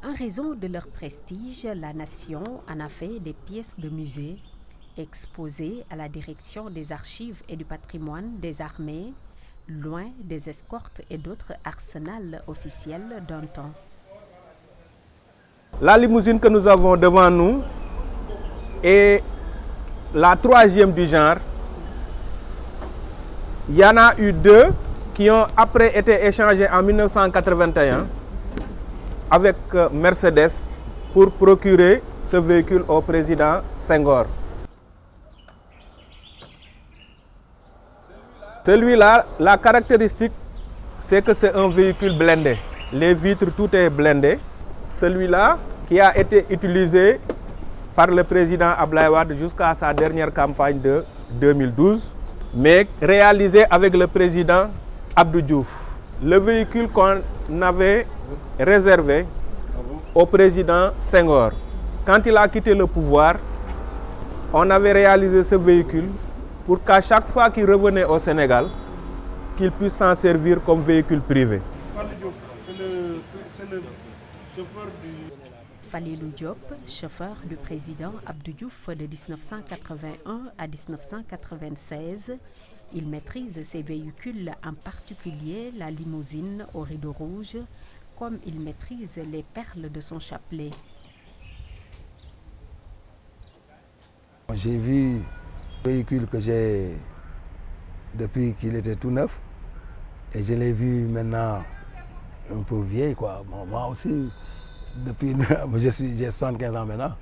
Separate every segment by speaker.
Speaker 1: En raison de leur prestige, la nation en a fait des pièces de musée exposées à la direction des archives et du patrimoine des armées, loin des escortes et d'autres arsenals officiels d'un temps.
Speaker 2: La limousine que nous avons devant nous est la troisième du genre. Il y en a eu deux qui ont après été échangés en 1981 avec Mercedes pour procurer ce véhicule au président Senghor. Celui-là, la caractéristique, c'est que c'est un véhicule blindé. Les vitres, tout est blindé. Celui-là, qui a été utilisé par le président Abdoulaye Wade jusqu'à sa dernière campagne de 2012, mais réalisé avec le président Abdou Diouf. Le véhicule qu'on avait réservé au président Senghor. Quand il a quitté le pouvoir, on avait réalisé ce véhicule pour qu'à chaque fois qu'il revenait au Sénégal, qu'il puisse s'en servir comme véhicule privé.
Speaker 1: Falilou Diop, chauffeur du président Abdou Diouf de 1981 à 1996, il maîtrise ses véhicules, en particulier la limousine au rideau rouge, comme il maîtrise les perles de son chapelet.
Speaker 3: J'ai vu le véhicule que j'ai depuis qu'il était tout neuf et je l'ai vu maintenant un peu vieil, quoi. Bon, moi aussi, depuis j'ai 75 ans maintenant.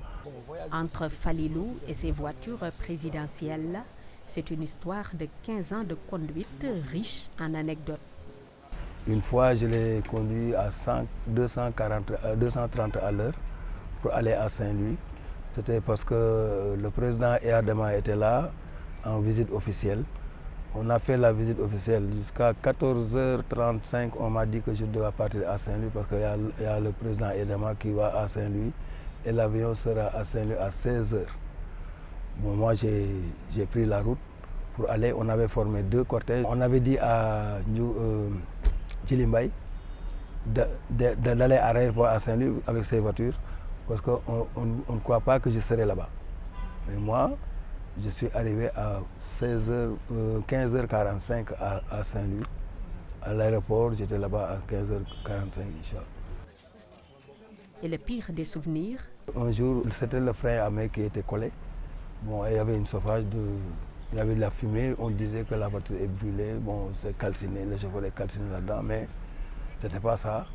Speaker 1: Entre Falilou et ses voitures présidentielles, c'est une histoire de 15 ans de conduite riche en anecdotes.
Speaker 3: Une fois, je l'ai conduit à 230 à l'heure pour aller à Saint-Louis. C'était parce que le président Eyadema était là en visite officielle. On a fait la visite officielle jusqu'à 14h35. On m'a dit que je devais partir à Saint-Louis parce qu'il y a le président Eyadema qui va à Saint-Louis et l'avion sera à Saint-Louis à 16h. Bon, moi, j'ai pris la route pour aller. On avait formé deux cortèges. On avait dit à Djilimbay d'aller à l'aéroport à Saint-Louis avec ses voitures parce qu'on ne croit pas que je serai là-bas. Mais moi, je suis arrivé à 15h45 à Saint-Louis. À l'aéroport, j'étais là-bas à 15h45, Inch'Allah.
Speaker 1: Et le pire des souvenirs?
Speaker 3: Un jour, c'était le frein à main qui était collé. Bon, il y avait une chauffage il y avait de la fumée, on disait que la voiture est brûlée, bon, c'est calciné, le chauffeur est calciné là-dedans, mais c'était pas ça.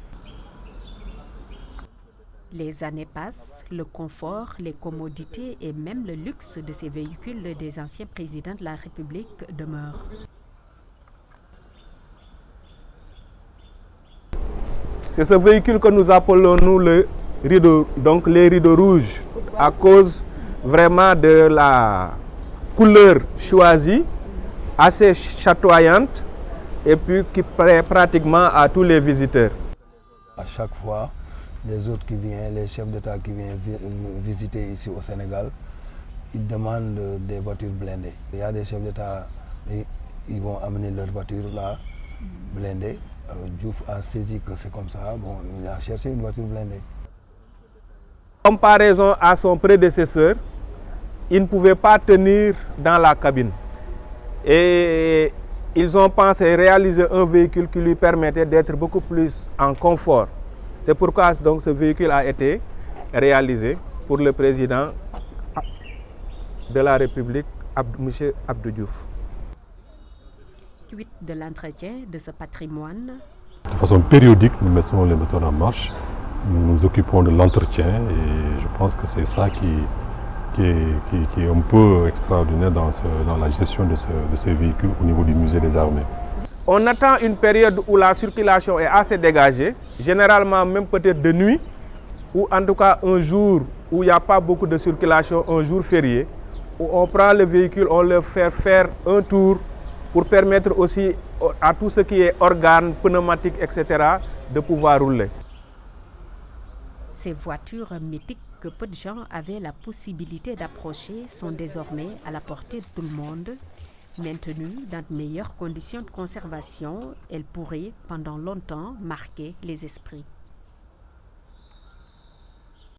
Speaker 1: Les années passent, le confort, les commodités et même le luxe de ces véhicules des anciens présidents de la République demeurent.
Speaker 2: C'est ce véhicule que nous appelons nous le rideau, donc les rideaux rouges, à cause vraiment de la couleur choisie, assez chatoyante et puis qui plaît pratiquement à tous les visiteurs.
Speaker 3: À chaque fois, les autres qui viennent, les chefs d'État qui viennent visiter ici au Sénégal, ils demandent des voitures blindées. Il y a des chefs d'État, ils vont amener leurs voitures là, blindées. Alors Diouf a saisi que c'est comme ça, bon, il a cherché une voiture blindée.
Speaker 2: En comparaison à son prédécesseur, il ne pouvait pas tenir dans la cabine. Et ils ont pensé réaliser un véhicule qui lui permettait d'être beaucoup plus en confort. C'est pourquoi donc, ce véhicule a été réalisé pour le président de la République, M. Abdou Diouf.
Speaker 1: Quid de l'entretien de ce patrimoine?
Speaker 4: De façon périodique, nous mettons les moteurs en marche, nous nous occupons de l'entretien et je pense que c'est ça qui est un peu extraordinaire dans la gestion de ces véhicules au niveau du musée des armées.
Speaker 2: On attend une période où la circulation est assez dégagée, généralement même peut-être de nuit, ou en tout cas un jour où il n'y a pas beaucoup de circulation, un jour férié, où on prend le véhicule, on le fait faire un tour pour permettre aussi à tout ce qui est organes, pneumatiques, etc., de pouvoir rouler.
Speaker 1: Ces voitures mythiques que peu de gens avaient la possibilité d'approcher sont désormais à la portée de tout le monde. Maintenues dans de meilleures conditions de conservation, elles pourraient pendant longtemps marquer les esprits.